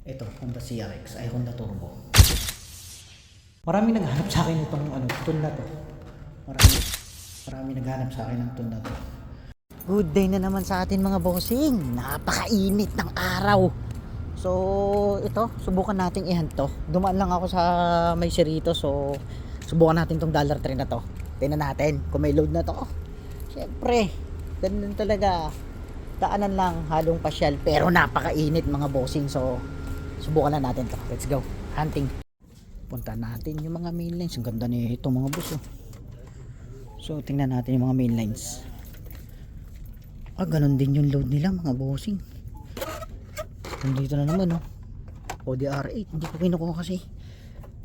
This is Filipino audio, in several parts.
Ito, Honda CRX ay Honda Turbo. Maraming naghanap sa akin itong tune na to. Marami naghanap sa akin ng tune na to. Good day na naman sa atin mga bossing. Napakainit ng araw. So, ito, subukan nating ihanto. Dumaan lang ako sa may Cerrito, so subukan natin tong Dollar Tree na to. Tingnan natin kung may load na to. Siyempre, ganun talaga. Daanan lang, halong pasyal, pero napakainit mga bossing. So, subukan na natin to. Let's go. Hunting. Punta natin yung mga main lines. Ang ganda nito mga boss. Oh. So, tingnan natin yung mga main lines. Ganun din yung load nila mga bossing. Nandito na naman oh. ODR8. Hindi ko kinukuha kasi.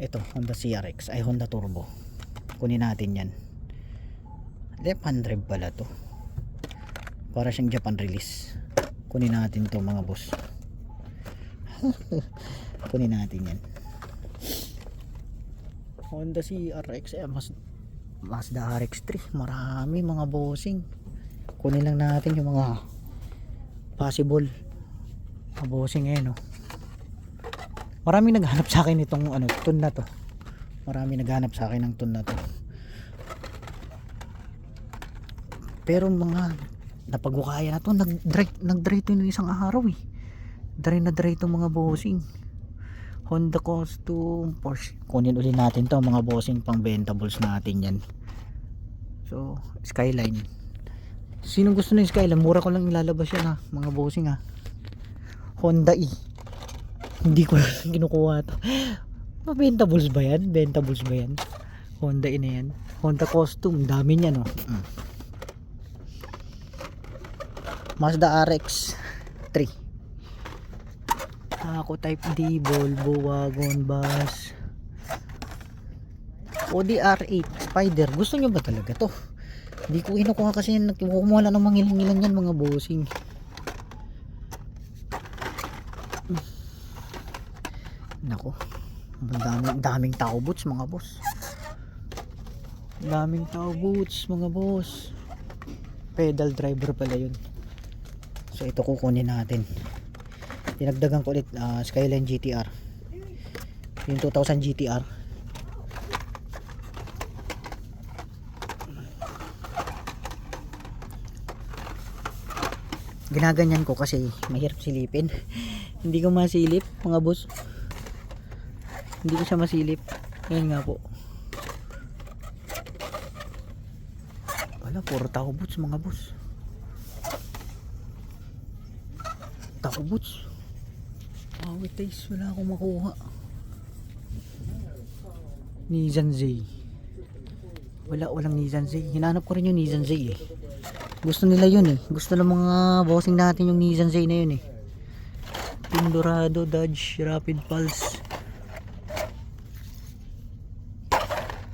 Ito, Honda CRX ay Honda Turbo. Kunin natin yan. Japan drive pala to. Para siyang Japan release. Kunin natin to mga boss. Kunin natin yan. Honda CRX Mazda RX-3. Marami mga bossing. Kunin lang natin yung mga possible mga bossing no. Maraming naghanap sa akin itong tune na to. Maraming naghanap sa akin ng tune na to. Pero mga napagukaya na to, nag-dry to ng isang araw eh. Dry to mga bossing. Honda Custom Porsche. Kunin ulit natin to mga bossing, pang bentables natin yan. So, Skyline. Sinong gusto ng Skyline? Mura ko lang ilalabas yan ha, mga bossing ha. Honda E. Hindi ko kinukuha to. Bentables ba yan? Bentables ba yan? Honda E na yan. Honda Custom, dami niyan no. Mazda RX 3. Ako type D, Volvo, Wagon, Bus, ODR8, Spider. Gusto nyo ba talaga to? Hindi ko kinukuha kasi kumuha lang ng mangilan-ngilan yan mga bossing. Nako, daming tao boots mga boss. Daming tao boots mga boss. Pedal driver pala yun. So ito kukunin natin. Dinagdagan ko ulit Skyline GTR. Yung 2000 GTR. Ginaganyan ko kasi mahirap silipin. Hindi ko masilip mga boss. Hindi ko siya masilip. Ngayon nga po. Wala, puro tao boots mga boss. Tao boots. Wait guys, wala akong makuha. Nissan Z. Walang Nissan Z. Hinanap ko rin yung Nissan Z eh. Gusto nila yun eh. Gusto ng mga bossing natin yung Nissan Z na yun eh. Pindorado, Dodge, Rapid Pulse.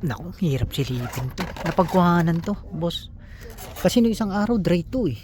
Naku, hirap silipin to. Napagkuhanan to, boss. Kasi no isang araw dry to eh.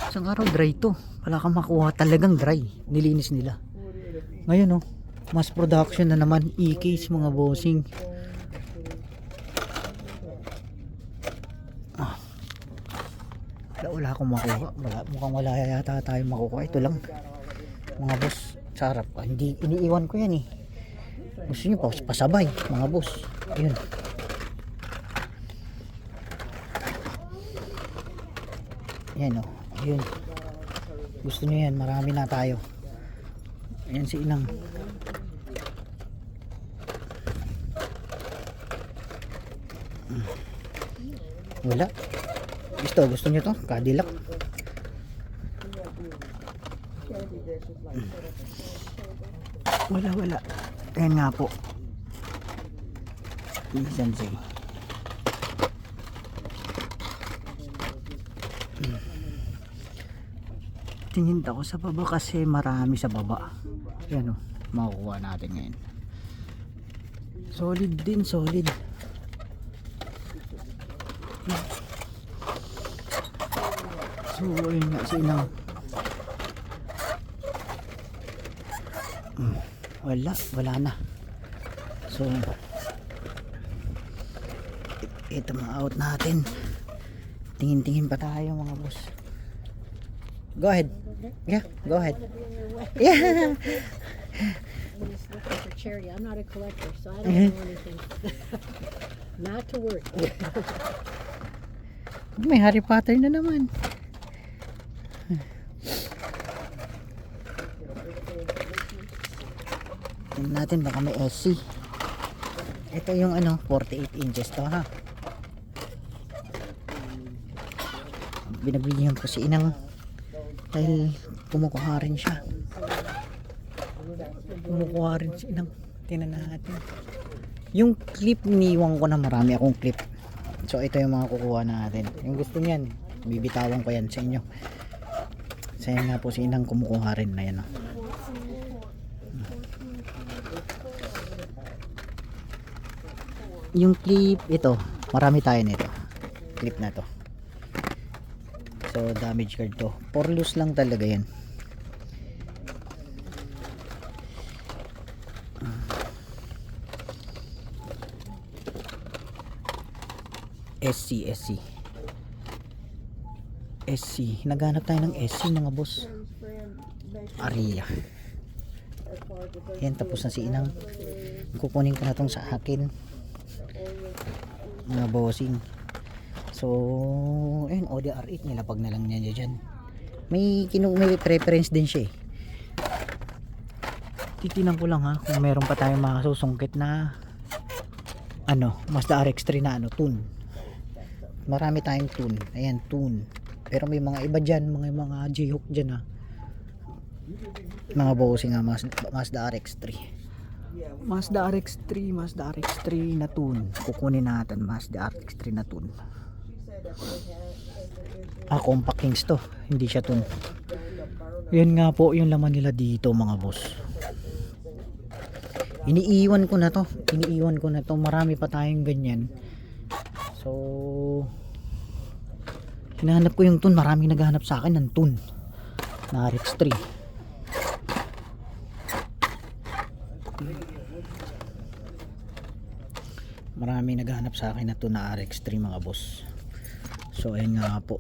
Isang araw dry to. Wala kang makuha, talagang dry. Nilinis nila. Ngayon mass production na naman. E-case mga bossing. Wala akong makuha. Mukhang wala yata tayo makukuha. Ito lang mga boss, sa harap. Hindi, iniiwan ko yan eh. Gusto nyo pa pasabay mga boss. Ayun. Yan ayun. Gusto nyo yan, marami na tayo. Ayan si Inang. Wala. Gusto nyo to? Cadillac. Wala. Ayan nga po. Nissan Z. Tingin ako sa baba kasi marami sa baba. Yan makukuha natin ngayon. Solid din, solid. So ayun nga si Inang. Wala na. So ito ma-out natin. Tingin-tingin pa tayo mga boss. Go ahead. Yeah, go ahead. Be in your way. Yeah. When he's looking for charity. I'm not a collector, so I don't know anything. Not to worry. May Harry Potter na naman. Tingnan natin baka may SC. Ito yung ano, 48 inches to ha. Binabilihan ko si inang dahil kumukuha rin siya. Kumukuha rin si inang. Tingnan natin. Yung clip niiwan ko na marami akong clip. So ito yung mga kukuha natin. Yung gusto niyan, bibitawan ko yan sa inyo. Sayang nga po si inang kumukuha rin na yan. Yung clip ito, marami tayo nito. Clip na to. So damage card to. For loose lang talaga yan. SC. Naghanap tayo ng SC mga boss. Aria. Yan, tapos na si inang. Kukunin ko na tong sa akin. Mga bossing. So, ayun, ODR8 nilapag na lang niya dyan. May preference din siya eh. Titinan ko lang ha, kung meron pa tayong makasusungkit na ano, Mazda RX-3 na ano, tune. Marami tayong tune. Ayan, tune. Pero may mga iba dyan, mga J-hook dyan ha. Mga bossing ha, Mazda RX-3. Mazda RX-3 na tune. Kukunin natin Mazda RX-3 na tune. Compact Kings to, hindi siya tune. Yan nga po yung laman nila dito mga boss. Iniiwan ko na to. Marami pa tayong ganyan. So hinahanap ko yung tune. Maraming naghahanap sa akin ng tune na RX-3. Maraming naghahanap sa akin na tune na RX-3 mga boss. So ayun nga po.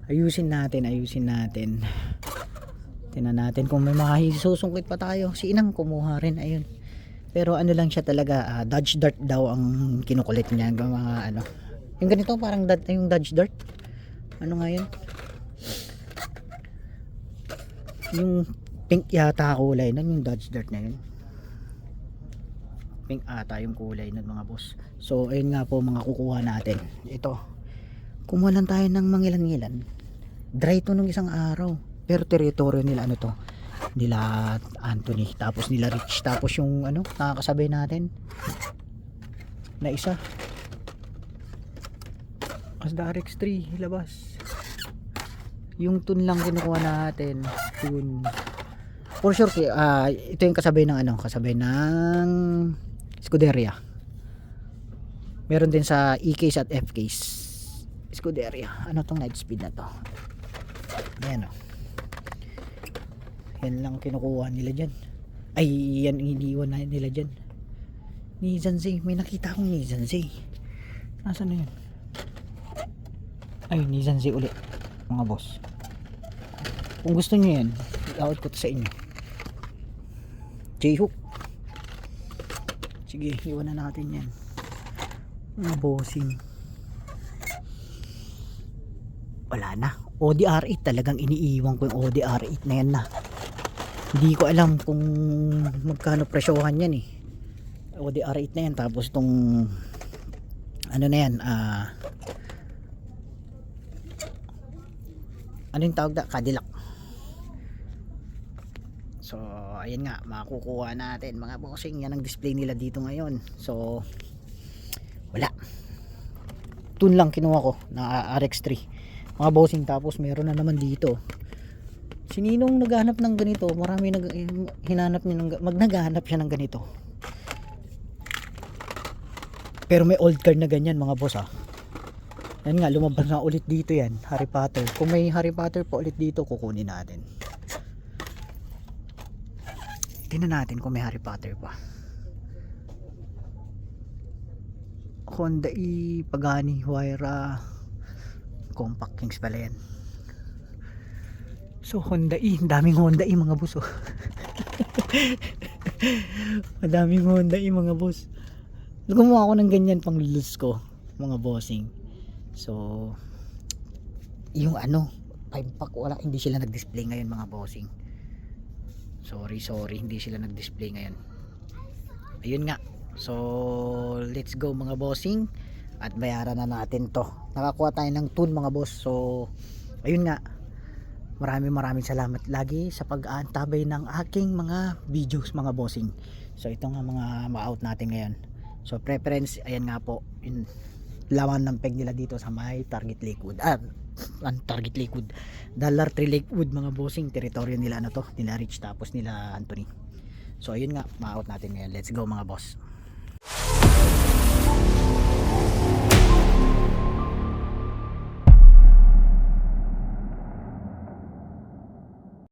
Ayusin natin. Tingnan natin kung may makahisusungkit pa tayo. Si inang kumuha rin, ayun. Pero ano lang siya talaga, Dodge Dart daw ang kinukulit niya, mga ano. Yung ganito parang yung Dodge Dart. Ano nga yun? Yung pink yata kulay nun, yung Dodge Dart na yun. Pink ata yung kulay nun mga boss. So ayun nga po mga kukuha natin. Ito. Kumuha lang tayo ng mangilan-ngilan. Dry to nung isang araw. Pero teritoryo nila ano to, nila Anthony, tapos nila Rich, tapos yung ano nakakasabay natin na isa Mazda RX-3 labas. Yung tune lang kinukuha natin, tune for sure. Ito yung kasabay ng ano, kasabay ng Scuderia. Meron din sa E-case at F-case Scuderia. Ano tong night speed na to? Ayan o. Yan lang kinukuha nila dyan. Ay, yan iniwan na nila dyan. Nissan Z. May nakita akong Nissan Z. Nasaan na yun? Ay, Nissan Z ulit. Mga boss. Kung gusto nyo yan, i-out ko to sa inyo. J-hook. Sige, iwan na natin yan. Mga bossing. Wala na. ODR8 talagang iniiwan ko yung ODR8 na yan na. Hindi ko alam kung magkano presyohan yan eh. ODR8 na yan. Tapos itong ano na yan, ano yung tawag na? Cadillac. So ayun nga, makukuha natin mga bossing. Yan ang display nila dito ngayon. So wala. Tun lang kinuha ko na RX-3 mga bossing. Tapos meron na naman dito. Sininong naghahanap ng ganito? Marami hinanap niya naghahanap siya ng ganito. Pero may old car na ganyan mga boss ha. Yan nga, lumabas na ulit dito yan, Harry Potter. Kung may Harry Potter pa ulit dito, kukunin natin. Tingnan natin kung may Harry Potter pa. Honda E, Pagani, Huayra, Compact Kings pala yan. So Honda E, daming Honda E mga boss oh. Madaming Honda E mga boss. Gumawa ako ng ganyan pang lulus ko mga bossing. So yung 5 pack wala, hindi sila nag-display ngayon mga bossing. Sorry, hindi sila nag-display ngayon. Ayun nga. So let's go mga bossing at bayaran na natin to. Nakakuha tayo ng tool mga boss. So ayun nga. Maraming salamat lagi sa pag-aantabay ng aking mga videos mga bossing. So ito nga mga ma-out natin ngayon. So preference, ayan nga po, yung laman ng peg nila dito sa may Target Lakewood. Target Lakewood, Dollar Tree Lakewood mga bossing. Teritoryo nila to, nila Rich tapos nila Anthony. So ayun nga, ma-out natin ngayon. Let's go mga boss.